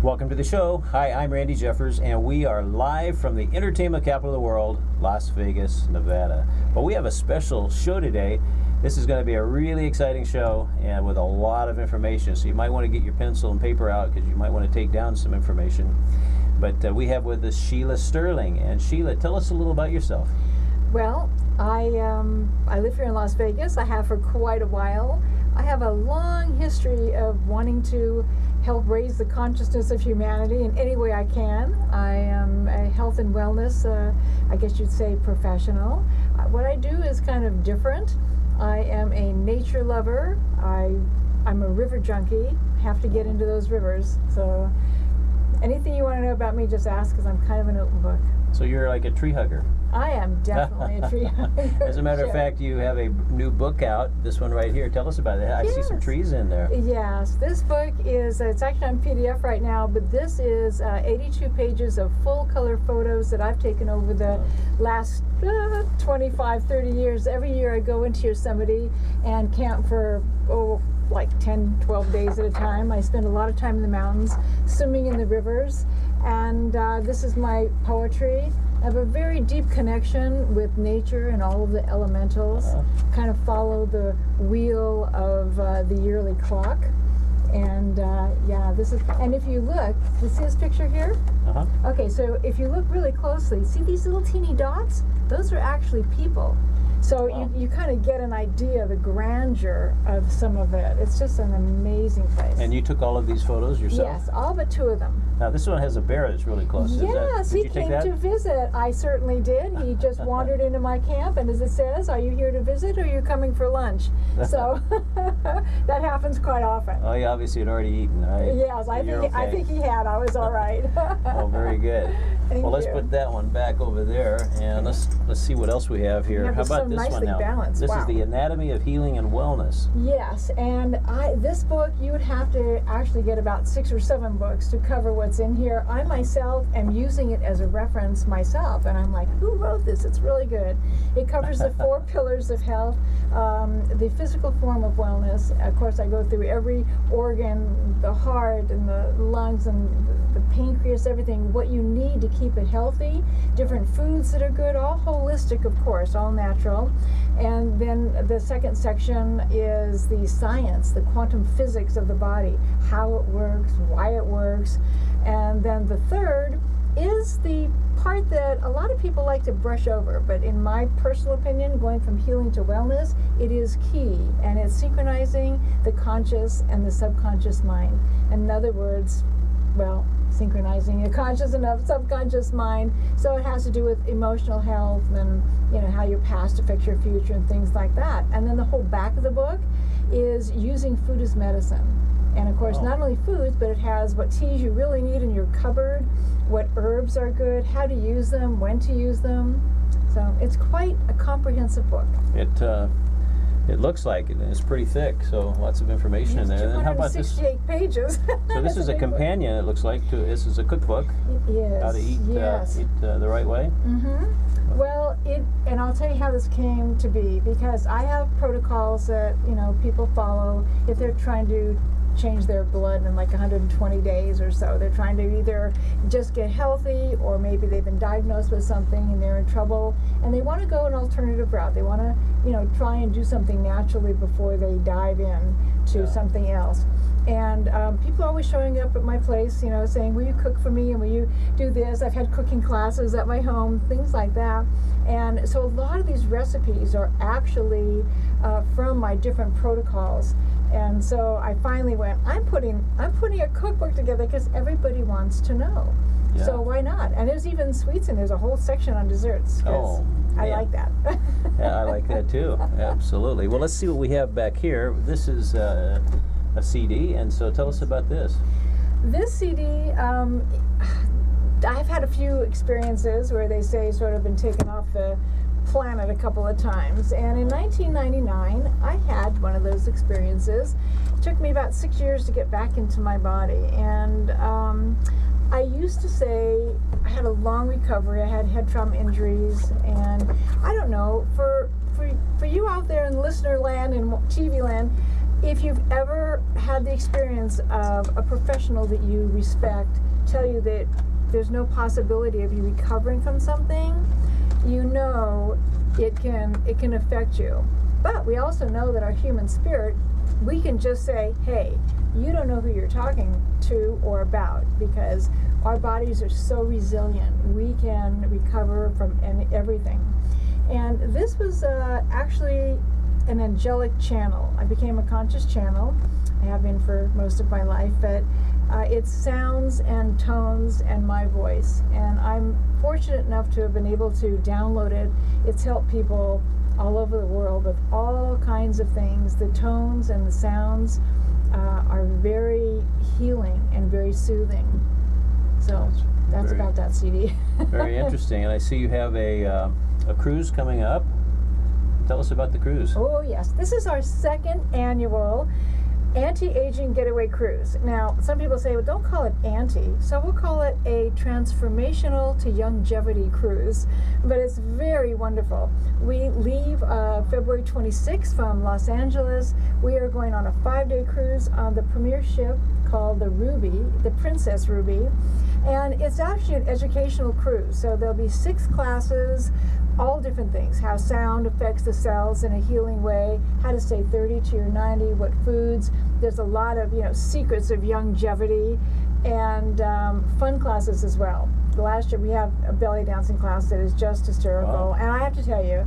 Welcome to the show. Hi, I'm Randy Jeffers, and we are live from the entertainment capital of the world, Las Vegas, Nevada. But we have a special show today. This is going to be a really exciting show and with a lot of information. So you might want to get your pencil and paper out because you might want to take down some information. But we have with us Sheila Sterling. And Sheila, tell us a little about yourself. Well, I live here in Las Vegas. I have for quite a while. I have a long history of wanting to help raise the consciousness of humanity in any way I can. I am a health and wellness, I guess you'd say, professional. What I do is kind of different. I am a nature lover. I'm a river junkie. Have to get into those rivers. So anything you want to know about me, just ask, because I'm kind of an open book. So you're like a tree hugger. I am definitely a tree hugger. As a matter of fact, you have a new book out, this one right here. Tell us about it. I see some trees in there. Yes, this book is, it's actually on PDF right now, but this is 82 pages of full color photos that I've taken over the last 25, 30 years. Every year I go into Yosemite and camp for, like 10, 12 days at a time. I spend a lot of time in the mountains, swimming in the rivers, and this is my poetry. I have a very deep connection with nature and all of the elementals. Kind of follow the wheel of the yearly clock. And yeah, this is, and if you look, you see this picture here? Okay, so if you look really closely, see these little teeny dots? Those are actually people. So you kind of get an idea of the grandeur of some of it. It's just an amazing place. And you took all of these photos yourself? Yes, all but 2 of them. Now this one has a bear that's really close. Yes, he came to visit. I certainly did. He just wandered into my camp, and as it says, are you here to visit or are you coming for lunch? So that happens quite often. Oh, he obviously had already eaten, right? Yes, I think he had. I was all right. Oh, very good. Well, let's put that one back over there, and let's see what else we have here. How about this one now? Balanced. This is the Anatomy of Healing and Wellness. Yes, and this book, you would have to actually get about 6 or 7 books to cover what's in here. I myself am using it as a reference myself, and I'm like, who wrote this? It's really good. It covers the 4 pillars of health, the physical form of wellness. Of course, I go through every organ, the heart and the lungs and the pancreas, everything, what you need to keep it healthy, different foods that are good, all holistic, of course, all natural. And then the second section is the science, the quantum physics of the body, how it works, why it works. And then the third is the part that a lot of people like to brush over, but in my personal opinion, going from healing to wellness, it is key, and it's synchronizing the conscious and the subconscious mind. In other words, well, synchronizing the conscious and subconscious mind. So it has to do with emotional health and, you know, how your past affects your future and things like that. And then the whole back of the book is using food as medicine. And of course, not only foods, but it has what teas you really need in your cupboard, what herbs are good, how to use them, when to use them. So it's quite a comprehensive book. It looks like it, and it's pretty thick, so lots of information in there. And then how about this? 268 pages. So this is a companion, it looks like, to this is a cookbook. Yes. How to eat, eat the right way. Mm-hmm. Well, and I'll tell you how this came to be, because I have protocols that, you know, people follow if they're trying to change their blood in like 120 days or so. They're trying to either just get healthy, or maybe they've been diagnosed with something and they're in trouble and they want to go an alternative route. They want to, you know, try and do something naturally before they dive in to something else. And people are always showing up at my place, you know, saying, will you cook for me and will you do this? I've had cooking classes at my home, things like that. And so a lot of these recipes are actually from my different protocols. And so I finally went, I'm putting a cookbook together because everybody wants to know. Yeah. So why not? And there's even sweets, and there's a whole section on desserts. I like that. Yeah, I like that too. Absolutely. Well, let's see what we have back here. This is a CD, and so tell us about this. This CD, I've had a few experiences where they say sort of been taken off the planet a couple of times, and in 1999 I had one of those experiences. It took me about 6 years to get back into my body, and I used to say I had a long recovery. I had head trauma injuries, and I don't know, for you out there in listener land and TV land, if you've ever had the experience of a professional that you respect tell you that there's no possibility of you recovering from something, you know it can affect you. But we also know that our human spirit, we can just say, hey, you don't know who you're talking to or about, because our bodies are so resilient. We can recover from everything. And this was actually an angelic channel. I became a conscious channel. I have been for most of my life, but it's sounds and tones and my voice. And I'm fortunate enough to have been able to download it. It's helped people all over the world with all kinds of things. The tones and the sounds are very healing and very soothing. So that's about that CD. Very interesting. And I see you have a cruise coming up. Tell us about the cruise. Oh yes, this is our second annual anti-aging getaway cruise. Now, some people say, well, don't call it anti, so we'll call it a transformational to longevity cruise, but it's very wonderful. We leave February 26th from Los Angeles. We are going on a 5-day cruise on the premier ship called the Ruby, the Princess Ruby, and it's actually an educational cruise. So there'll be 6 classes, all different things: how sound affects the cells in a healing way, how to stay 30 to your 90, what foods. There's a lot of secrets of longevity, and fun classes as well. Last year we have a belly dancing class that is just hysterical. Wow. And I have to tell you,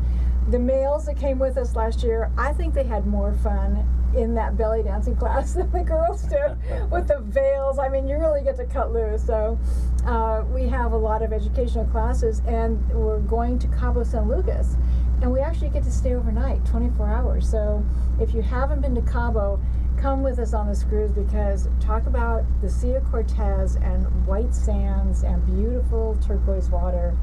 the males that came with us last year, I think they had more fun in that belly dancing class than the girls did with the veils. I mean, you really get to cut loose. So we have a lot of educational classes, and we're going to Cabo San Lucas, and we actually get to stay overnight, 24 hours. So if you haven't been to Cabo, come with us on this cruise, because talk about the Sea of Cortez and white sands and beautiful turquoise water.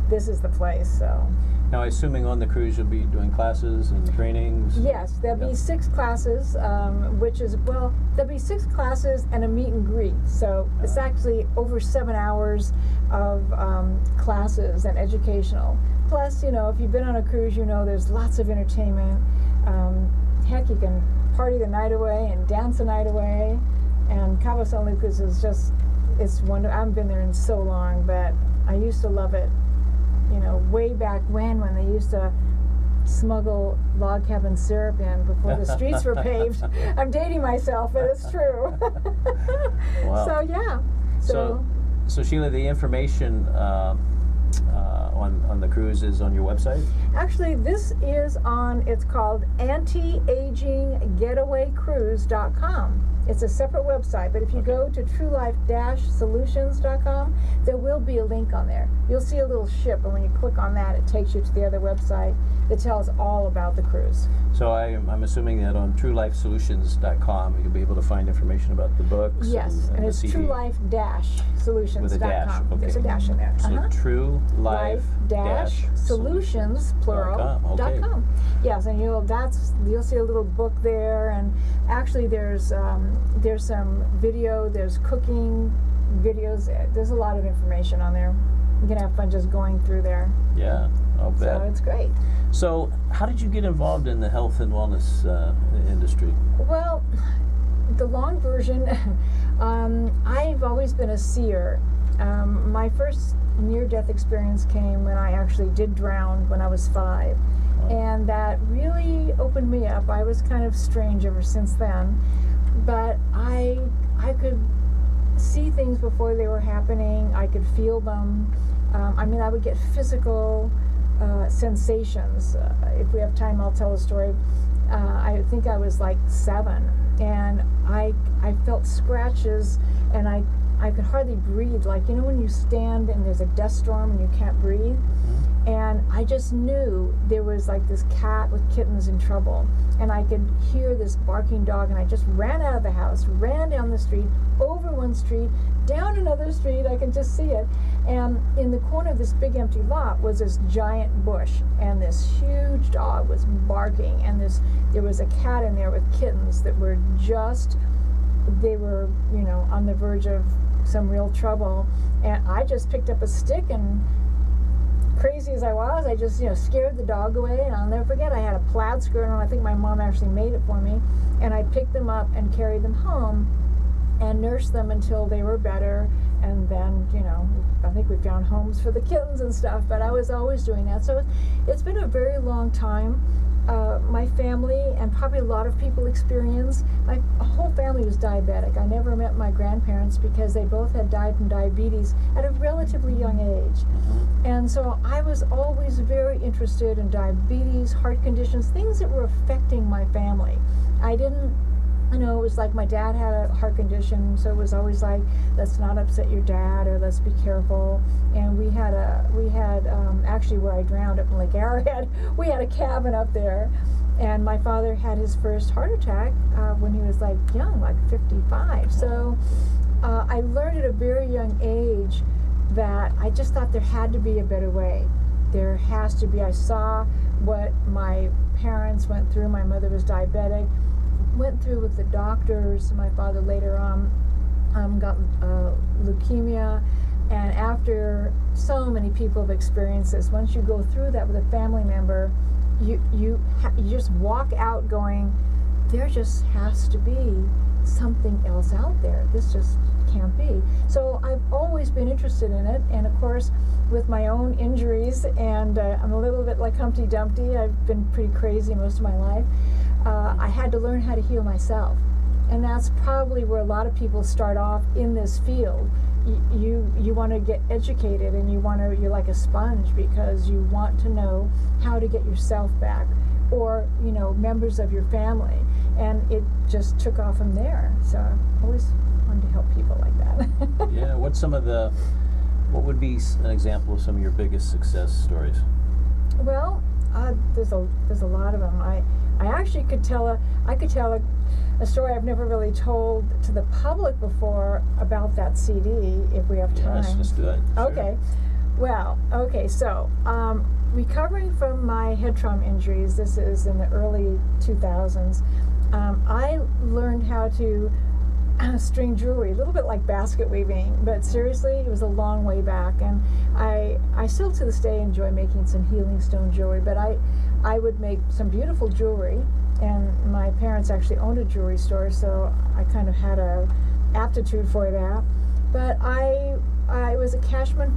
This is the place. So Now, assuming on the cruise you'll be doing classes and trainings? yes, there'll be 6 classes, which is, well, there'll be 6 classes and a meet and greet. So it's actually over 7 hours of classes and educational. Plus, if you've been on a cruise, there's lots of entertainment. Heck, you can party the night away and dance the night away. And Cabo San Lucas is just, it's wonderful. I haven't been there in so long, but I used to love it. Way back when they used to smuggle log cabin syrup in before the streets were paved. I'm dating myself, but it's true. Wow. So yeah. So Sheila, the information on the cruise is on your website? Actually, this is it's called antiaginggetawaycruise.com. It's a separate website, but if you go to truelife-solutions.com, there will be a link on there. You'll see a little ship, and when you click on that, it takes you to the other website that tells all about the cruise. So I'm assuming that on truelifesolutions.com you'll be able to find information about the books. Yes, and the it's CD. truelife-solutions.com. With a dash, okay. There's a dash in there. So truelife-solutions, plural, okay. .com. Yes, and you'll see a little book there, and actually there's some video, there's cooking videos, there's a lot of information on there. You can have fun just going through there. Yeah, I'll bet. So it's great. So how did you get involved in the health and wellness industry? Well, the long version, I've always been a seer. My first near-death experience came when I actually did drown when I was 5. Wow. And that really opened me up. I was kind of strange ever since then. But I could see things before they were happening. I could feel them. I would get physical sensations. If we have time, I'll tell a story. I think I was like 7, and I felt scratches, and I could hardly breathe. Like, when you stand and there's a dust storm and you can't breathe? And I just knew there was like this cat with kittens in trouble. And I could hear this barking dog, and I just ran out of the house, ran down the street, over one street, down another street. I could just see it. And in the corner of this big empty lot was this giant bush, and this huge dog was barking, and there was a cat in there with kittens that were on the verge of some real trouble. And I just picked up a stick and crazy as I was, I just, scared the dog away. And I'll never forget, I had a plaid skirt on. I think my mom actually made it for me. And I picked them up and carried them home and nursed them until they were better. And then, I think we found homes for the kittens and stuff, but I was always doing that. So it's been a very long time. My family, and probably a lot of people experience, my whole family was diabetic. I never met my grandparents because they both had died from diabetes at a relatively young age. And so I was always very interested in diabetes, heart conditions, things that were affecting my family. I didn't, it was like my dad had a heart condition, so it was always like, let's not upset your dad, or let's be careful. And we had actually where I drowned up in Lake Arrowhead, we had a cabin up there. And my father had his first heart attack when he was young, like 55. So I learned at a very young age that I just thought there had to be a better way. There has to be. I saw what my parents went through. My mother was diabetic, went through with the doctors. My father later on got leukemia. And after so many people have experienced this, once you go through that with a family member, you just walk out going, there just has to be something else out there. This just can't be. So I've always been interested in it, and of course with my own injuries, and I'm a little bit like Humpty Dumpty. I've been pretty crazy most of my life. I had to learn how to heal myself, and that's probably where a lot of people start off in this field. You want to get educated, and you're like a sponge because you want to know how to get yourself back, or members of your family, and it just took off from there. So I always wanted to help people like that. Yeah, what would be an example of some of your biggest success stories? Well, there's a lot of them. I actually could tell a story I've never really told to the public before about that CD, if we have time. Yes, let's do it. Sure. Okay. Well, so recovering from my head trauma injuries, this is in the early 2000s, I learned how to string jewelry, a little bit like basket weaving, but seriously, it was a long way back. And I still to this day enjoy making some healing stone jewelry, but I would make some beautiful jewelry, and my parents actually owned a jewelry store, so I kind of had a aptitude for that. But I was at Cashman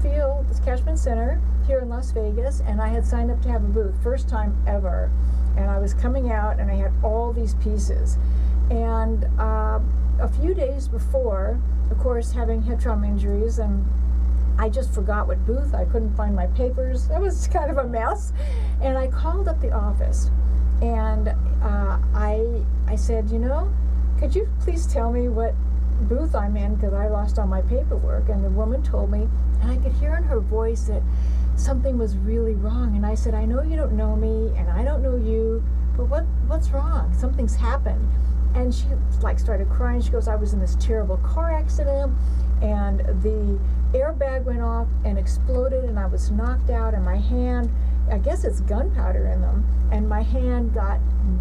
Center here in Las Vegas, and I had signed up to have a booth, first time ever. And I was coming out, and I had all these pieces. And a few days before, of course, having head trauma injuries, and I just forgot what booth. I couldn't find my papers. That was kind of a mess. And I called up the office, and I said, could you please tell me what booth I'm in, because I lost all my paperwork. And the woman told me, and I could hear in her voice that something was really wrong. And I said, I know you don't know me, and I don't know you, but what's wrong? Something's happened. And she started crying. She goes, I was in this terrible car accident, and the airbag went off and exploded, and I was knocked out, and my hand, I guess it's gunpowder in them, and my hand got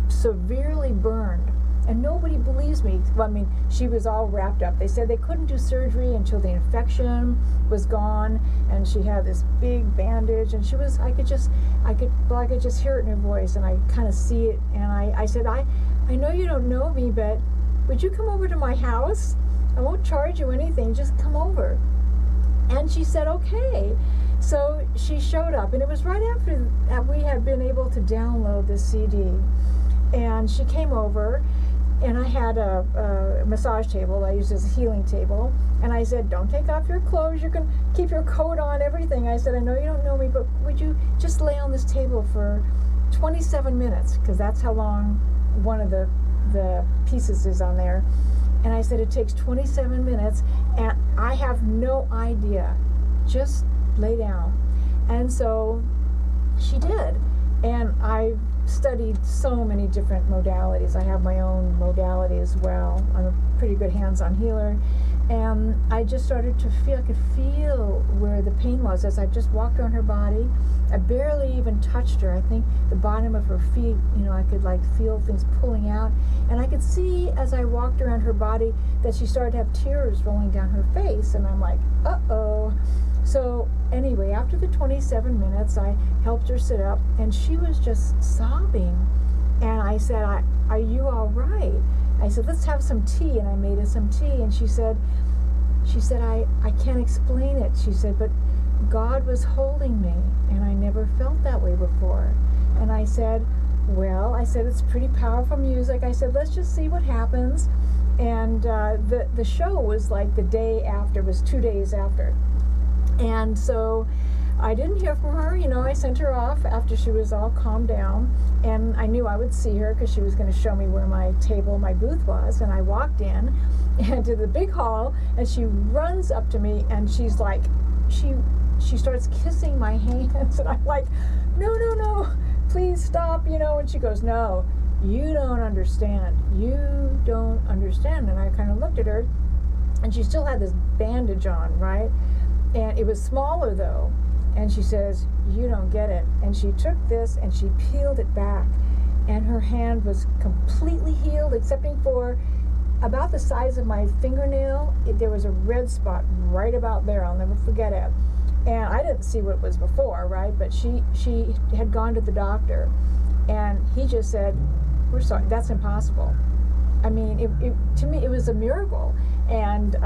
severely burned. And nobody believes me. Well, I mean, she was all wrapped up. They said they couldn't do surgery until the infection was gone, and she had this big bandage, and I could just hear it in her voice, and I kind of see it. And I said, I know you don't know me, but would you come over to my house? I won't charge you anything, just come over. And she said, okay. So she showed up, and it was right after that we had been able to download this CD. And she came over, and I had a massage table I used as a healing table. And I said, don't take off your clothes, you can keep your coat on, everything. I said, I know you don't know me, but would you just lay on this table for 27 minutes, because that's how long one of the pieces is on there. And I said, it takes 27 minutes, and I have no idea. Just lay down. And so she did. And I studied so many different modalities. I have my own modality as well. I'm a pretty good hands-on healer. And I just started to feel, I could feel where the pain was as I just walked on her body. I barely even touched her. I think the bottom of her feet, I could feel things pulling out. And I could see as I walked around her body that she started to have tears rolling down her face. And I'm like, uh-oh. So anyway, after the 27 minutes, I helped her sit up, and she was just sobbing. And I said, are you all right? I said, let's have some tea. And I made her some tea. And she said, I can't explain it. She said, but God was holding me, and I never felt that way before. And I said, well, it's pretty powerful music. I said, let's just see what happens. And the show was like the day after, was 2 days after. And so I didn't hear from her. I sent her off after she was all calmed down. And I knew I would see her because she was going to show me where my booth was. And I walked in into the big hall, and she runs up to me, and she's like, she starts kissing my hands. And I'm like, no, please stop, And she goes, no, you don't understand. You don't understand. And I kind of looked at her, and she still had this bandage on, right? And it was smaller, though. And she says, you don't get it. And she took this and she peeled it back. And her hand was completely healed, excepting for about the size of my fingernail. There was a red spot right about there. I'll never forget it. And I didn't see what it was before, right? But she had gone to the doctor. And he just said, we're sorry, that's impossible. I mean, to me, it was a miracle. And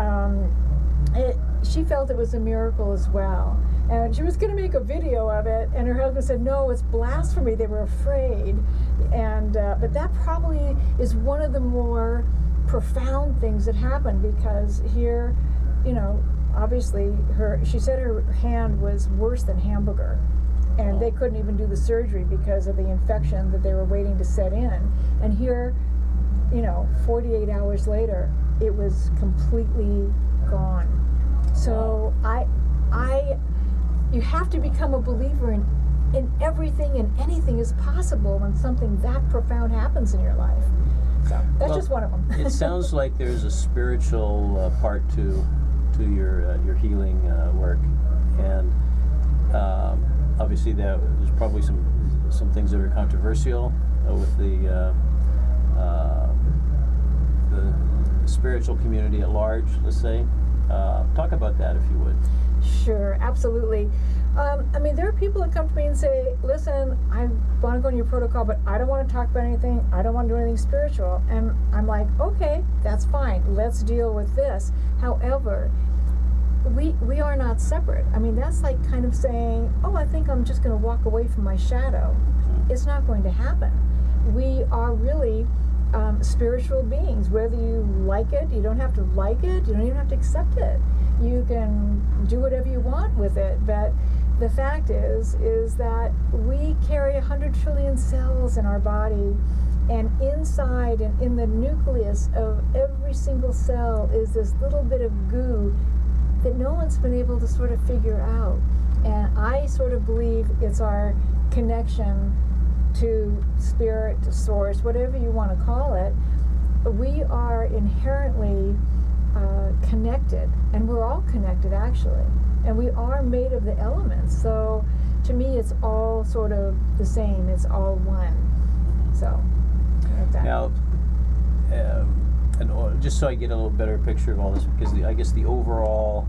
she felt it was a miracle as well. And she was going to make a video of it, and her husband said, no, it's blasphemy. They were afraid. And but that probably is one of the more profound things that happened, because here, obviously she said her hand was worse than hamburger, and they couldn't even do the surgery because of the infection that they were waiting to set in. And here, 48 hours later, it was completely gone. So you have to become a believer in everything, and anything is possible when something that profound happens in your life. So that's just one of them. It sounds like there's a spiritual part to your healing work, and obviously there's probably some things that are controversial with the spiritual community at large, let's say. Talk about that if you would. Sure, absolutely. There are people that come to me and say, listen, I want to go on your protocol, but I don't want to talk about anything. I don't want to do anything spiritual. And I'm like, okay, that's fine. Let's deal with this. However, we are not separate. That's like kind of saying, oh, I think I'm just going to walk away from my shadow. It's not going to happen. We are really spiritual beings. Whether you like it, you don't have to like it, you don't even have to accept it. You can do whatever you want with it, but the fact is that we carry 100 trillion cells in our body, and inside and in the nucleus of every single cell is this little bit of goo that no one's been able to sort of figure out. And I sort of believe it's our connection to spirit, to source, whatever you want to call it. We are inherently connected, and we're all connected actually, and we are made of the elements. So to me, it's all sort of the same. It's all one. So like that. Now, and just so I get a little better picture of all this, because I guess the overall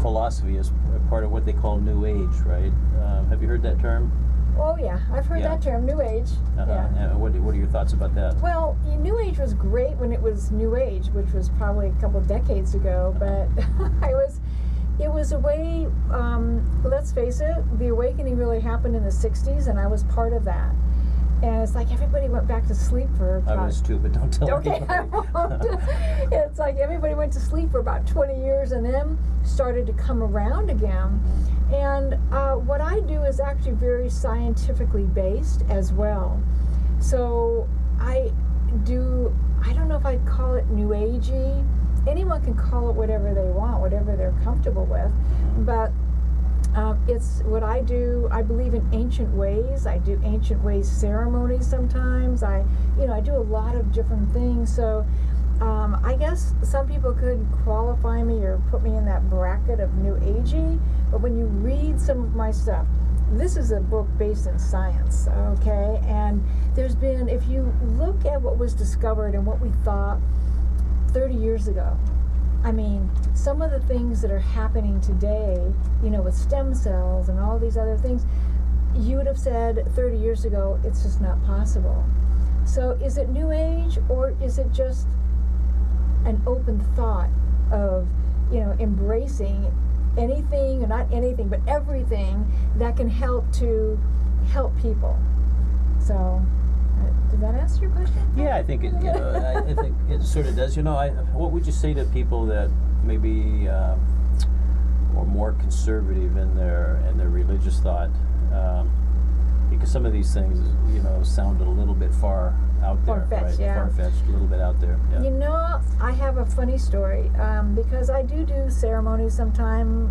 philosophy is part of what they call New Age, right? Have you heard that term? Oh yeah, I've heard that term, New Age. Yeah. And what are your thoughts about that? Well, New Age was great when it was New Age, which was probably a couple decades ago, but it was a way, let's face it, the awakening really happened in the 60s, and I was part of that. And it's like everybody went back to sleep for about... I was too, but don't tell Okay, anybody. I won't. It's like everybody went to sleep for about 20 years and then started to come around again. And what I do is actually very scientifically based as well. So I don't know if I'd call it New Agey. Anyone can call it whatever they want, whatever they're comfortable with. But it's what I do. I believe in ancient ways. I do ancient ways ceremonies sometimes. I do a lot of different things. So I guess some people could qualify me or put me in that bracket of New Agey. But when you read some of my stuff, this is a book based in science, okay? And there's been, if you look at what was discovered and what we thought 30 years ago, I mean, some of the things that are happening today, you know, with stem cells and all these other things, you would have said 30 years ago, it's just not possible. So is it New Age, or is it just an open thought of, you know, embracing anything, or not anything, but everything that can help to help people? So, did that answer your question? Yeah, I think it. You know, I think it sort of does. You know, what would you say to people that maybe are more conservative in their religious thought? Because some of these things, you know, sound a little bit far out there, Far-fetched, right? yeah. Far-fetched, a little bit out there. Yeah. You know, I have a funny story, because I do ceremonies sometime.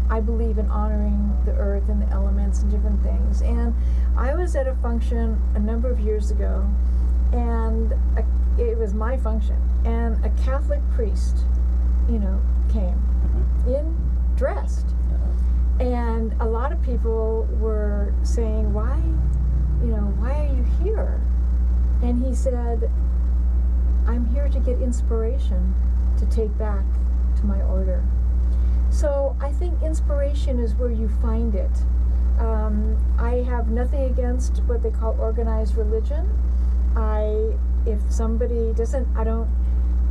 I believe in honoring the earth and the elements and different things. And I was at a function a number of years ago, and it was my function, and a Catholic priest, you know, came dressed. And a lot of people were saying, why are you here? And he said, I'm here to get inspiration to take back to my order. So I think inspiration is where you find it. I have nothing against what they call organized religion. If somebody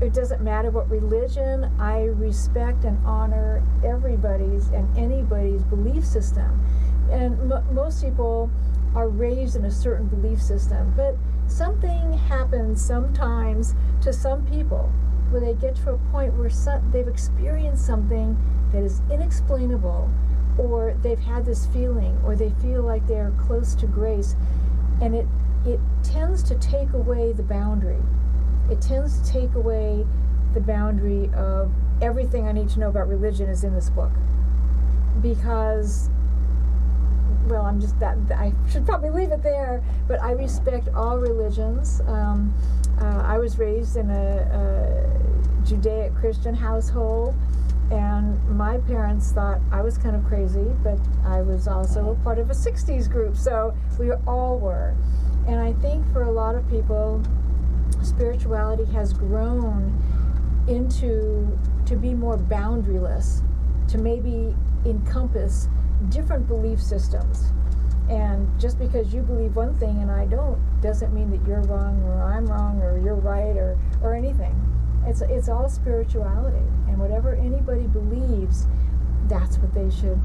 it doesn't matter what religion, I respect and honor everybody's and anybody's belief system. And most people are raised in a certain belief system, but something happens sometimes to some people where they get to a point where they've experienced something that is inexplainable, or they've had this feeling, or they feel like they're close to grace, and it tends to take away the boundary. It tends to take away the boundary of everything I need to know about religion is in this book. Because, well, I should probably leave it there, but I respect all religions. I was raised in a Judaic Christian household, and my parents thought I was kind of crazy, but I was also part of a 60s group, so we all were. And I think for a lot of people, spirituality has grown to be more boundaryless, to maybe encompass different belief systems. And just because you believe one thing and I don't, doesn't mean that you're wrong or I'm wrong or you're right or anything. It's all spirituality, and whatever anybody believes, that's what they should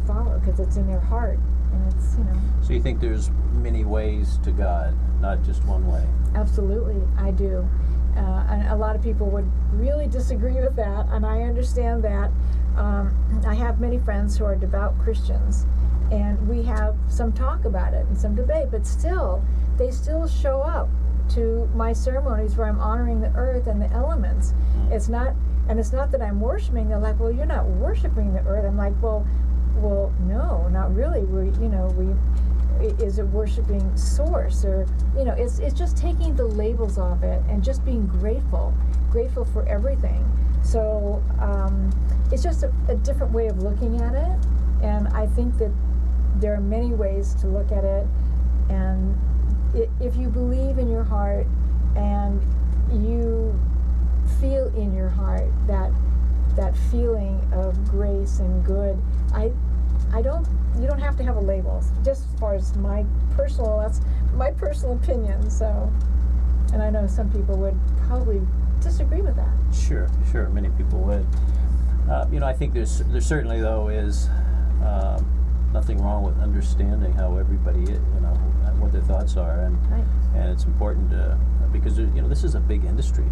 follow, because it's in their heart, and it's, you know. So you think there's many ways to God, not just one way? Absolutely, I do. And a lot of people would really disagree with that, and I understand that. I have many friends who are devout Christians, and we have some talk about it and some debate, but still, they still show up to my ceremonies where I'm honoring the earth and the elements. It's not that I'm worshiping. They're like, well, you're not worshiping the earth. I'm like, well, no, not really. Is it worshiping source, or, you know, it's just taking the labels off it and just being grateful for everything. So it's just a different way of looking at it, and I think that there are many ways to look at it. And if you believe in your heart and you feel in your heart that feeling of grace and good, you don't have to have a label. Just as far as that's my personal opinion. So, and I know some people would probably disagree with that. Sure, many people would. You know, I think there's certainly, though, is nothing wrong with understanding how everybody, what their thoughts are, and Right. and it's important because this is a big industry.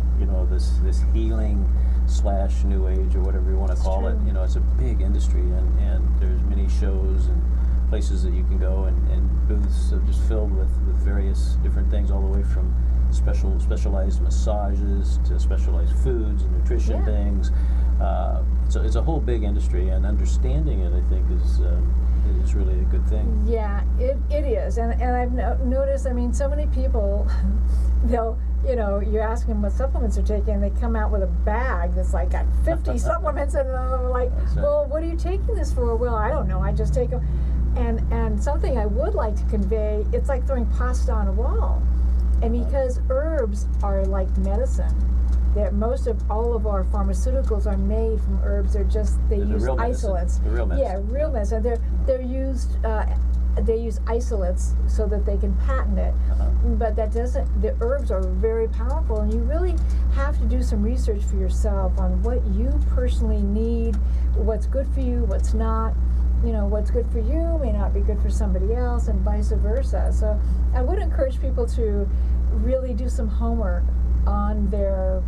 This healing / New Age, or whatever you want to call it. true. It's a big industry, and there's many shows and places that you can go, and booths are just filled with various different things, all the way from specialized massages to specialized foods and nutrition Yeah. things. So it's a whole big industry, and understanding it, I think, is really a good thing. Yeah, it is, and I've noticed. I mean, so many people, they'll, you ask them what supplements they're taking, and they come out with a bag that's like got 50 supplements, and I'm like, That's right. well, what are you taking this for? Well, I don't know. I just take them. And something I would like to convey, it's like throwing pasta on a wall, and because herbs are like medicine, that most of all of our pharmaceuticals are made from herbs. They They're use real medicine. isolates. The real medicine. Yeah, real medicine. They're used. They use isolates so that they can patent it. But that doesn't. The herbs are very powerful, and you really have to do some research for yourself on what you personally need, what's good for you, what's not. You know, what's good for you may not be good for somebody else, and vice versa. So I would encourage people to really do some homework on their,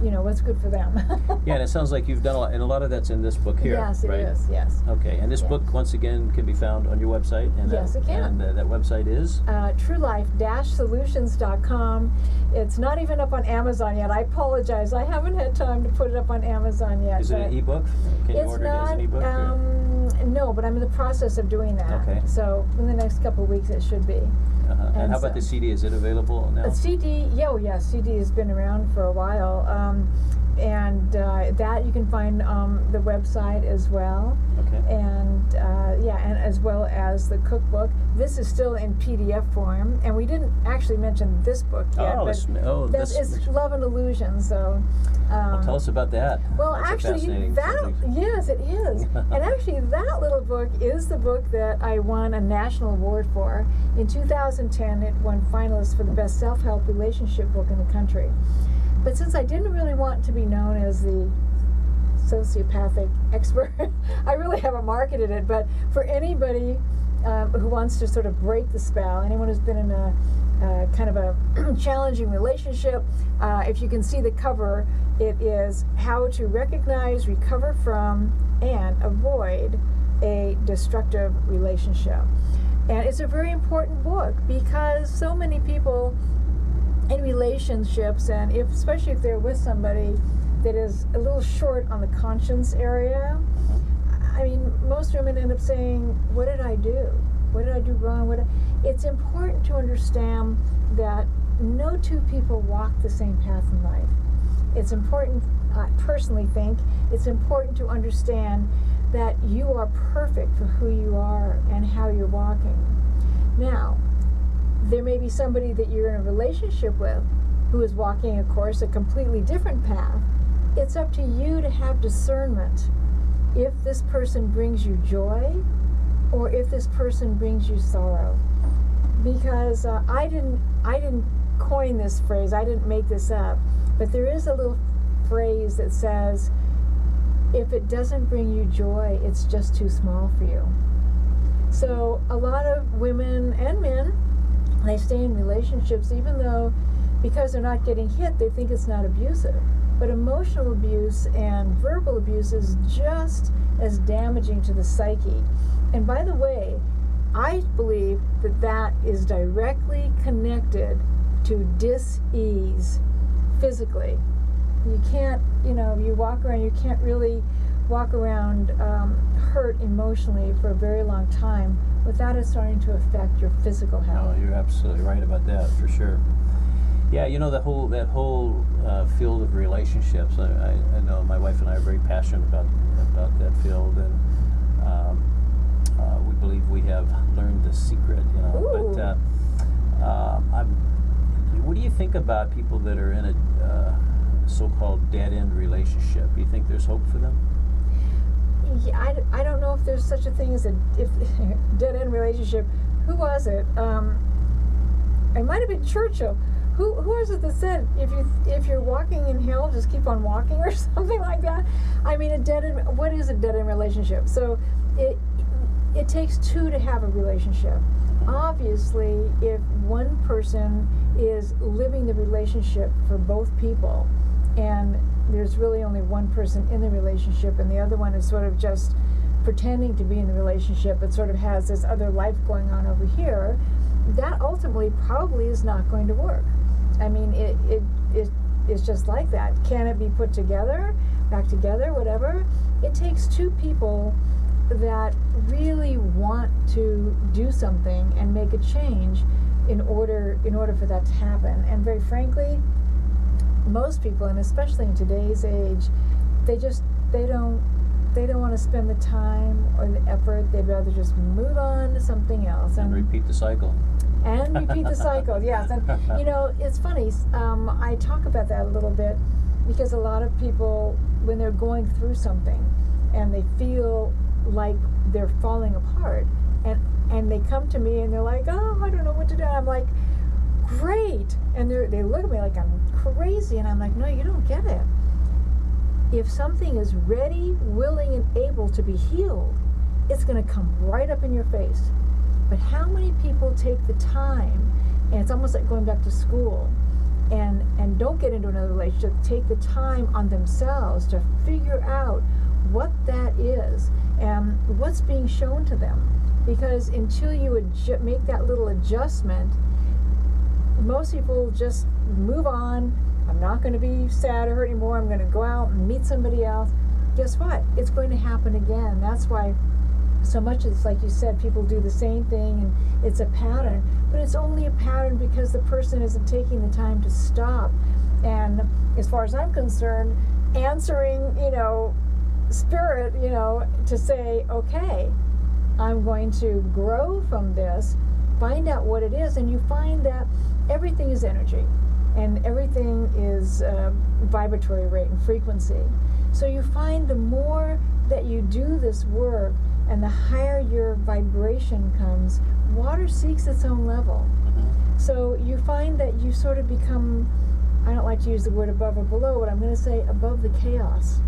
you know, what's good for them. Yeah, and it sounds like you've done a lot, and a lot of that's in this book here, Yes, it right? is, yes. Okay, and this Yeah. book, once again, can be found on your website. And Yes, it can. And that website is? TrueLife-Solutions.com. It's not even up on Amazon yet. I apologize. I haven't had time to put it up on Amazon yet. Is it an but ebook? Can you it's order not, it as an ebook? or- no, but I'm in the process of doing that. Okay. So in the next couple of weeks it should be. And and how about so- the CD? Is it available now? CD, CD has been around for a while, that you can find the website as well, Okay. and as well as the cookbook. This is still in PDF form, and we didn't actually mention this book yet. Oh, but this it's Love and Illusion. So. Well, tell us about that. Well, That's a actually, fascinating subject. yes, it is. And actually, that little book is the book that I won a national award for. In 2010, it won finalist for the best self-help relationship book in the country. But since I didn't really want to be known as the sociopathic expert, I really haven't marketed it. But for anybody who wants to sort of break the spell, anyone who's been in a kind of a challenging relationship, if you can see the cover, it is How to Recognize, Recover From, and Avoid a Destructive Relationship. And it's a very important book because so many people in relationships, and especially if they're with somebody that is a little short on the conscience area, I mean, most women end up saying, what did I do? What did I do wrong? It's important to understand that no two people walk the same path in life. It's important, I personally think, it's important to understand that you are perfect for who you are and how you're walking. Now, there may be somebody that you're in a relationship with who is walking, of course, a completely different path. It's up to you to have discernment if this person brings you joy or if this person brings you sorrow. Because I didn't coin this phrase, I didn't make this up, but there is a little phrase that says, if it doesn't bring you joy, it's just too small for you. So a lot of women and men, they stay in relationships even though, because they're not getting hit, they think it's not abusive. But emotional abuse and verbal abuse is just as damaging to the psyche. And by the way, I believe that that is directly connected to dis-ease physically. You can't, you walk around, you can't really walk around hurt emotionally for a very long time without it starting to affect your physical health. No, you're absolutely right about that, for sure. Yeah, that whole field of relationships. I know my wife and I are very passionate about that field, and we believe we have learned the secret. Ooh. But what do you think about people that are in a so-called dead-end relationship? Do you think there's hope for them? Yeah, I don't know if there's such a thing as a dead-end relationship. Who was it? It might have been Churchill. Who was it that said, if you're walking in hell, just keep on walking, or something like that? I mean, what is a dead-end relationship? So it takes two to have a relationship. Obviously, if one person is living the relationship for both people, and there's really only one person in the relationship, and the other one is sort of just pretending to be in the relationship, but sort of has this other life going on over here, that ultimately probably is not going to work. I mean, it's just like that. Can it be put together, back together, whatever? It takes two people that really want to do something and make a change in order for that to happen. And very frankly, most people, and especially in today's age, they don't want to spend the time or the effort. They'd rather just move on to something else And repeat the cycle. and repeat the cycle. Yes, and you know, it's funny. I talk about that a little bit because a lot of people, when they're going through something and they feel like they're falling apart, and they come to me and they're like, oh, I don't know what to do. I'm like, great, and they look at me like I'm crazy, and I'm like, no, you don't get it. If something is ready, willing, and able to be healed, it's going to come right up in your face. But how many people take the time, and it's almost like going back to school, and don't get into another relationship, take the time on themselves to figure out what that is and what's being shown to them. Because until you make that little adjustment, most people just move on. I'm not going to be sad or hurt anymore. I'm going to go out and meet somebody else. Guess what? It's going to happen again. That's why so much, it's like you said, people do the same thing and it's a pattern. But it's only a pattern because the person isn't taking the time to stop. And as far as I'm concerned, answering, spirit, to say, okay, I'm going to grow from this, find out what it is, and you find that everything is energy. And everything is vibratory rate and frequency. So you find the more that you do this work and the higher your vibration comes, water seeks its own level. So you find that you sort of become, I don't like to use the word above or below, but I'm going to say above the chaos.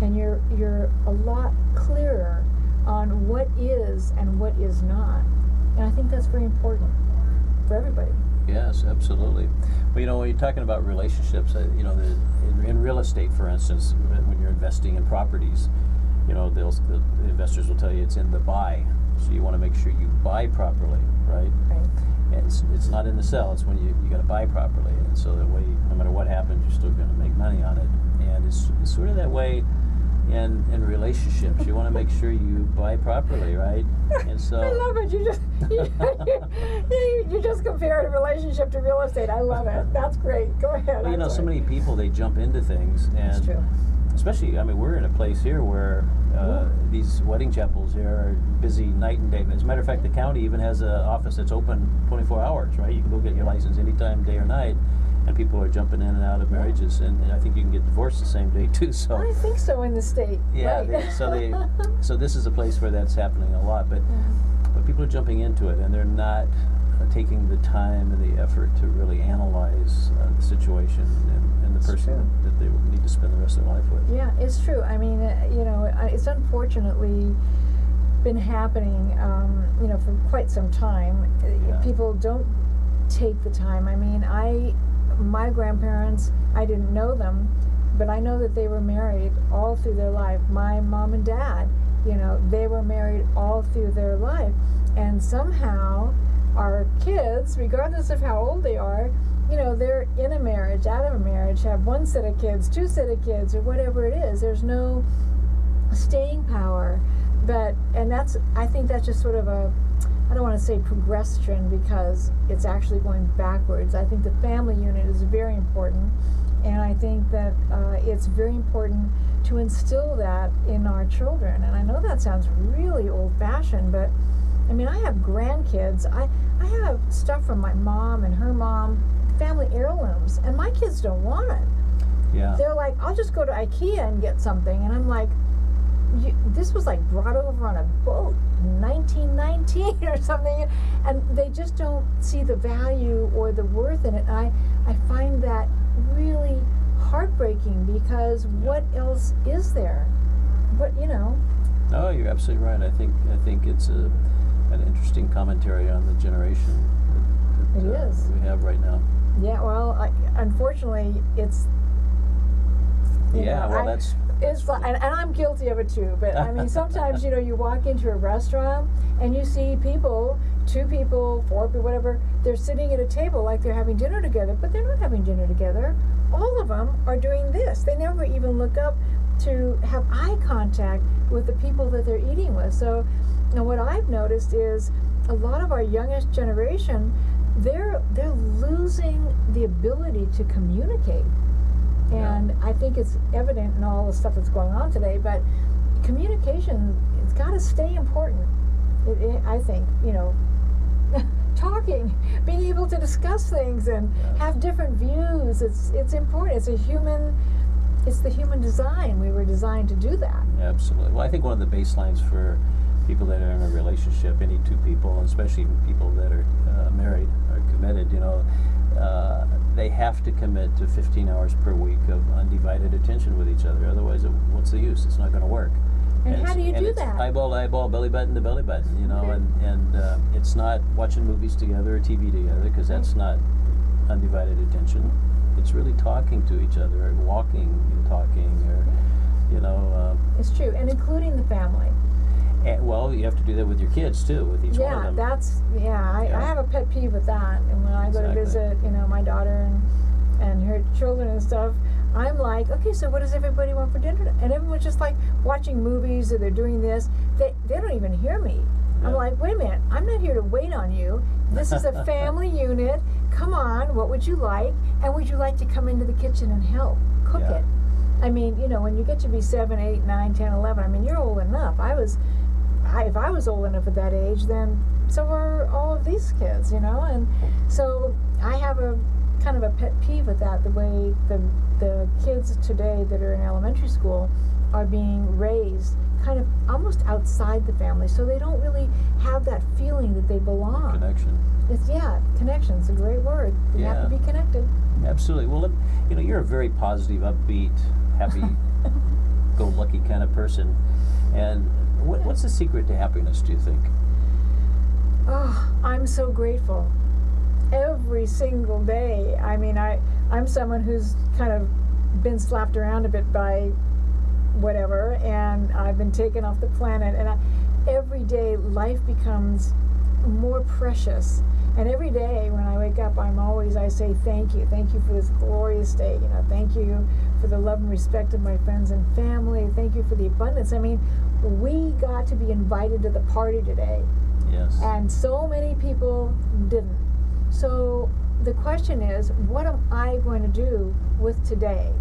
And you're a lot clearer on what is and what is not. And I think that's very important for everybody. Yes, absolutely. Well, when you're talking about relationships, in real estate, for instance, when you're investing in properties, the investors will tell you it's in the buy. So you want to make sure you buy properly, right? Right. And it's not in the sell. It's when you got to buy properly, and so that way, no matter what happens, you're still going to make money on it. And it's sort of that way in relationships. You want to make sure you buy properly, right? And so I love it. You just compared a relationship to real estate. I love it. That's great. Go ahead. Well, so many people, they jump into things, and That's true. especially, we're in a place here where these wedding chapels here are busy night and day. As a matter of fact, the county even has an office that's open 24 hours, right? You can go get your license anytime, day or night. And people are jumping in and out of marriages, and I think you can get divorced the same day too. So I think so in the state. yeah, Right. so this is a place where that's happening a lot. But people are jumping into it, and they're not taking the time and the effort to really analyze the situation and the person that they need to spend the rest of their life with. Yeah, it's true. It's unfortunately been happening, for quite some time. Yeah. People don't take the time. My grandparents, I didn't know them, but I know that they were married all through their life. My mom and dad, they were married all through their life. And somehow our kids, regardless of how old they are, they're in a marriage, out of a marriage, have one set of kids, two set of kids, or whatever it is. There's no staying power. I think that's just sort of I don't want to say progression because it's actually going backwards. I think the family unit is very important, and I think that it's very important to instill that in our children. And I know that sounds really old-fashioned, but I have grandkids. I have stuff from my mom and her mom, family heirlooms, and my kids don't want it. Yeah. They're like, I'll just go to IKEA and get something, and I'm like, this was like brought over on a boat in 1919 or something, and they just don't see the value or the worth in it. And I find that really heartbreaking because what else is there? No, you're absolutely right. I think it's an interesting commentary on the generation that It is. we have right now. Yeah, well, unfortunately, it's. It's like, and I'm guilty of it too. But sometimes you walk into a restaurant and you see people, 2 people, 4 people, whatever. They're sitting at a table like they're having dinner together, but they're not having dinner together. All of them are doing this. They never even look up to have eye contact with the people that they're eating with. So, what I've noticed is a lot of our youngest generation, they're losing the ability to communicate. And I think it's evident in all the stuff that's going on today, but communication, it's got to stay important. I think, talking, being able to discuss things and have different views. It's important. It's the human design. We were designed to do that. Absolutely. Well, I think one of the baselines for people that are in a relationship, any two people, especially people that are married or committed, they have to commit to 15 hours per week of undivided attention with each other. Otherwise, what's the use? It's not going to work. And how do you do it's that? Eyeball to eyeball, belly button to belly button, Okay. and it's not watching movies together or TV together, because that's not undivided attention. It's really talking to each other, or walking and talking, or, It's true, and including the family. well, you have to do that with your kids too, with each one of them. I have a pet peeve with that. And when I go to Exactly. visit, my daughter and her children and stuff, I'm like, okay, so what does everybody want for dinner? And everyone's just like watching movies, or they're doing this. They don't even hear me. I'm Yeah. like, wait a minute, I'm not here to wait on you. This is a family unit. Come on, what would you like? And would you like to come into the kitchen and help cook Yeah. it? I mean, when you get to be 7, 8, 9, 10, 11, I mean, you're old enough. If I was old enough at that age, then so were all of these kids, and so I have a kind of a pet peeve with that, the way the kids today that are in elementary school are being raised kind of almost outside the family, so they don't really have that feeling that they belong. Connection. Connection's a great word. You have to Yeah. be connected. Absolutely. Well, you're a very positive, upbeat, happy-go-lucky kind of person. And what's the secret to happiness, do you think? Oh, I'm so grateful. Every single day. I mean, I'm someone who's kind of been slapped around a bit by whatever, and I've been taken off the planet, and every day life becomes more precious. And every day when I wake up, I say thank you for this glorious day. Thank you for the love and respect of my friends and family. Thank you for the abundance. I mean, we got to be invited to the party today, Yes. and so many people didn't. So the question is, what am I going to do with today?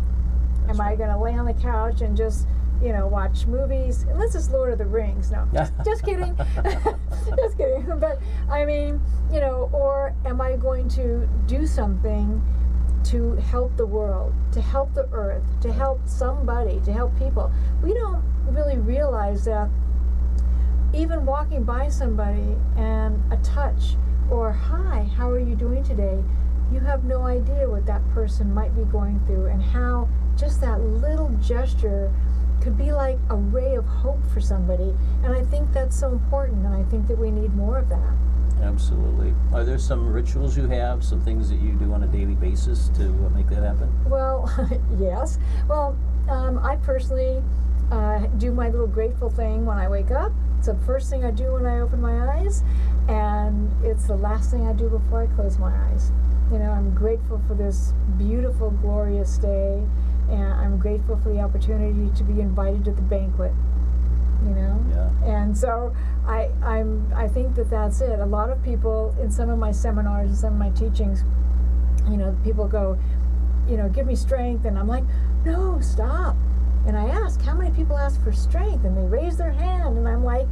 That's Am I right. going to lay on the couch and just, watch movies? Unless it's Lord of the Rings. No, just kidding. Just kidding. But, I mean, or am I going to do something to help the world, to help the earth, to help somebody, to help people? We don't really realize that even walking by somebody and a touch, or hi, how are you doing today? You have no idea what that person might be going through, and how just that little gesture could be like a ray of hope for somebody. And I think that's so important, and I think that we need more of that. Absolutely. Are there some rituals you have, some things that you do on a daily basis to make that happen? Well, yes. Well, I personally do my little grateful thing when I wake up. It's the first thing I do when I open my eyes, and it's the last thing I do before I close my eyes. I'm grateful for this beautiful, glorious day, and I'm grateful for the opportunity to be invited to the banquet. Yeah. And so I think that that's it. A lot of people in some of my seminars and some of my teachings, people go, give me strength, and I'm like, no, stop. And I ask, how many people ask for strength? And they raise their hand, and I'm like,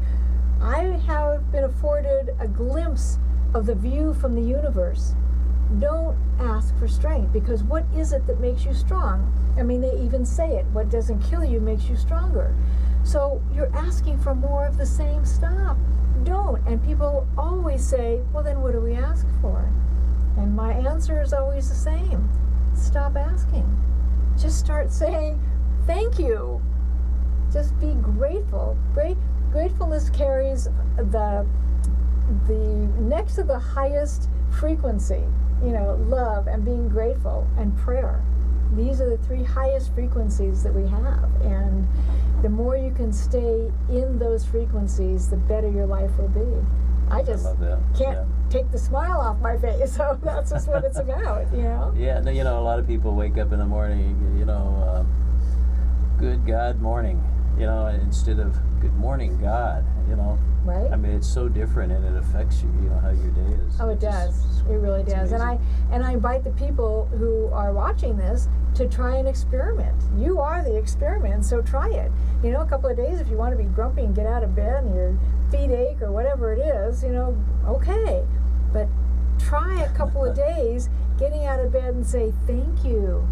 I have been afforded a glimpse of the view from the universe. Don't ask for strength, because what is it that makes you strong? I mean, they even say it, what doesn't kill you makes you stronger. So you're asking for more of the same stuff. Don't. And people always say, well, then what do we ask for? And my answer is always the same. Stop asking. Just start saying, thank you. Just be grateful. Gratefulness carries the next to the highest frequency, love and being grateful and prayer. These are the 3 highest frequencies that we have, and the more you can stay in those frequencies, the better your life will be. I just love that. can't take the smile off my face, so that's just what it's about, Yeah, and a lot of people wake up in the morning, good God morning, instead of good morning God, Right? I mean, it's so different, and it affects you, how your day is. Oh, it does. It really does. And I invite the people who are watching this to try an experiment. You are the experiment, so try it. A couple of days, if you want to be grumpy and get out of bed and your feet ache or whatever it is, okay. but try a couple of days getting out of bed and say, thank you.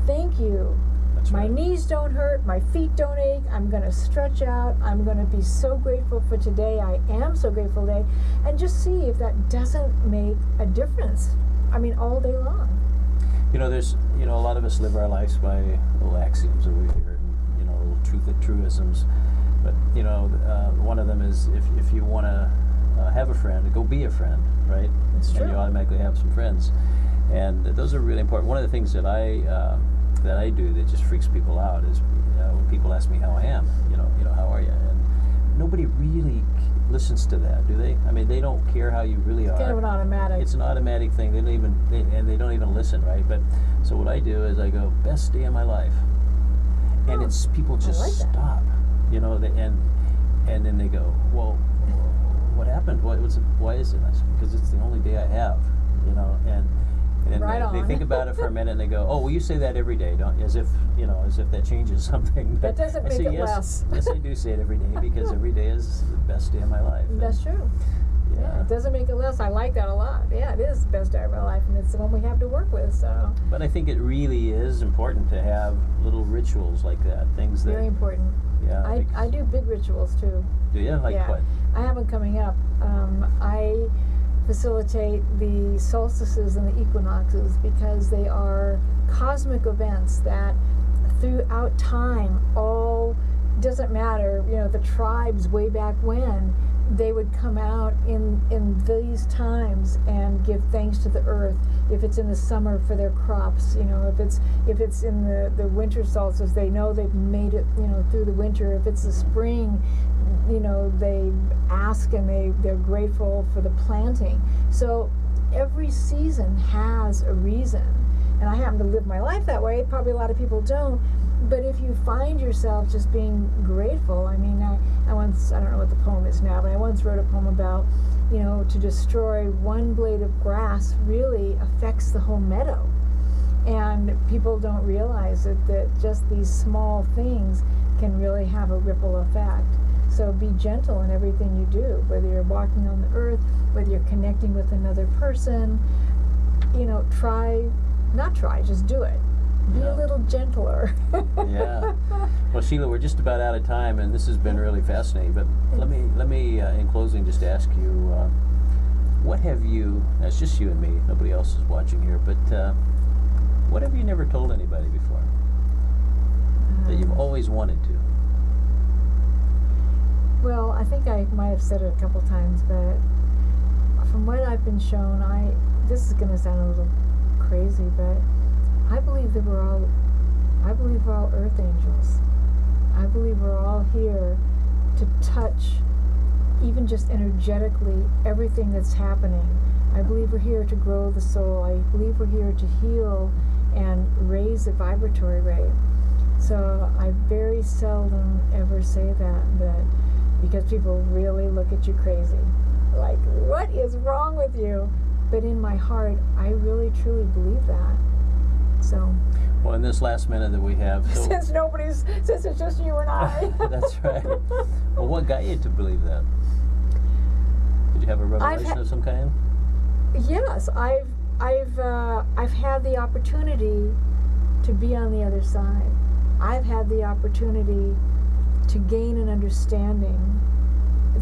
Thank you. That's My right. knees don't hurt, my feet don't ache, I'm going to stretch out, I'm going to be so grateful for today, I am so grateful today, and just see if that doesn't make a difference. I mean, all day long. There's, a lot of us live our lives by little axioms over here, and, little truisms. But, one of them is if you want to have a friend, go be a friend, right? That's And true. you automatically have some friends. And those are really important. One of the things that I do that just freaks people out is when people ask me how I am, how are you? And nobody really listens to that, do they? I mean, they don't care how you really are. Kind of an automatic. It's an automatic thing. They don't even listen, right? But so what I do is I go, best day of my life, and Oh, it's people just like that. stop, and then they go, well, what happened? Why is it? I said, because it's the only day I have, and then Right they on. think about it for a minute and they go, oh, well, you say that every day, don't? As if that changes something. But That doesn't I make say, it yes, less. Yes, I do say it every day because every day is the best day of my life. That's true. Yeah, it doesn't make it less. I like that a lot. Yeah, it is the best day of my life, and it's the one we have to work with, so But I think it really is important to have little rituals like that, things that. very important. Yeah. I do big rituals too. Do you? Like Yeah. what? I have them coming up. I facilitate the solstices and the equinoxes because they are cosmic events that throughout time all doesn't matter, the tribes way back when, they would come out in these times and give thanks to the earth. If it's in the summer for their crops, if it's in the winter solstice, they know they've made it, through the winter. If it's the spring, they ask and they're grateful for the planting. So every season has a reason. And I happen to live my life that way. Probably a lot of people don't. But if you find yourself just being grateful, I mean, I once, I don't know what the poem is now, but I once wrote a poem about, to destroy one blade of grass really affects the whole meadow. And people don't realize that just these small things can really have a ripple effect. So be gentle in everything you do, whether you're walking on the earth, whether you're connecting with another person, just do it. Be Yeah. a little gentler. Yeah. Well, Sheila, we're just about out of time, and this has been really fascinating. But let me, in closing, just ask you, what have you? It's just you and me. Nobody else is watching here. But what have you never told anybody before that you've always wanted to? Well, I think I might have said it a couple times, but from what I've been shown, this is going to sound a little crazy, but I believe we're all earth angels. I believe we're all here to touch, even just energetically, everything that's happening. I believe we're here to grow the soul. I believe we're here to heal and raise the vibratory rate. So I very seldom ever say that, but because people really look at you crazy. Like, what is wrong with you? But in my heart, I really truly believe that. So, Well, in this last minute that we have, so since it's just you and I. that's right. Well, what got you to believe that? Did you have a revelation of some kind? Yes, I've had the opportunity to be on the other side. I've had the opportunity to gain an understanding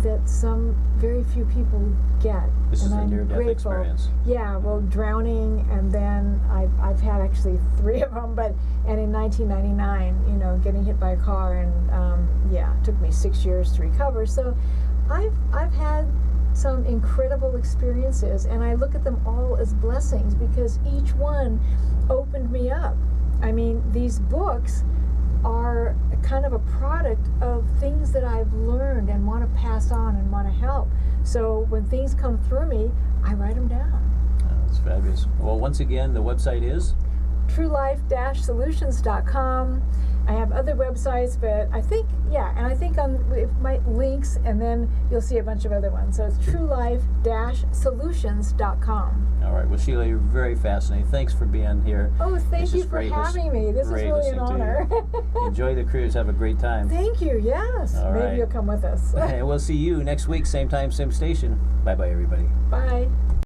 that some very few people get. This is and a I'm near-death grateful. experience. Yeah, well, drowning, and then I've had actually 3 of them, and in 1999, getting hit by a car, and it took me 6 years to recover. So I've had some incredible experiences, and I look at them all as blessings because each one opened me up. I mean, these books are kind of a product of things that I've learned and want to pass on and want to help. So when things come through me, I write them down. Oh, that's fabulous. Well, once again, the website is? truelife-solutions.com. I have other websites, but I think on my links, and then you'll see a bunch of other ones. So it's truelife-solutions.com. All right. Well, Sheila, you're very fascinating. Thanks for being here. Oh, thank This you is for great. having me. This is Great really an listening to honor. you. Enjoy the cruise. Have a great time. Thank you. Yes. All Maybe right. you'll come with us. And we'll see you next week, same time, same station. Bye-bye, everybody. Bye.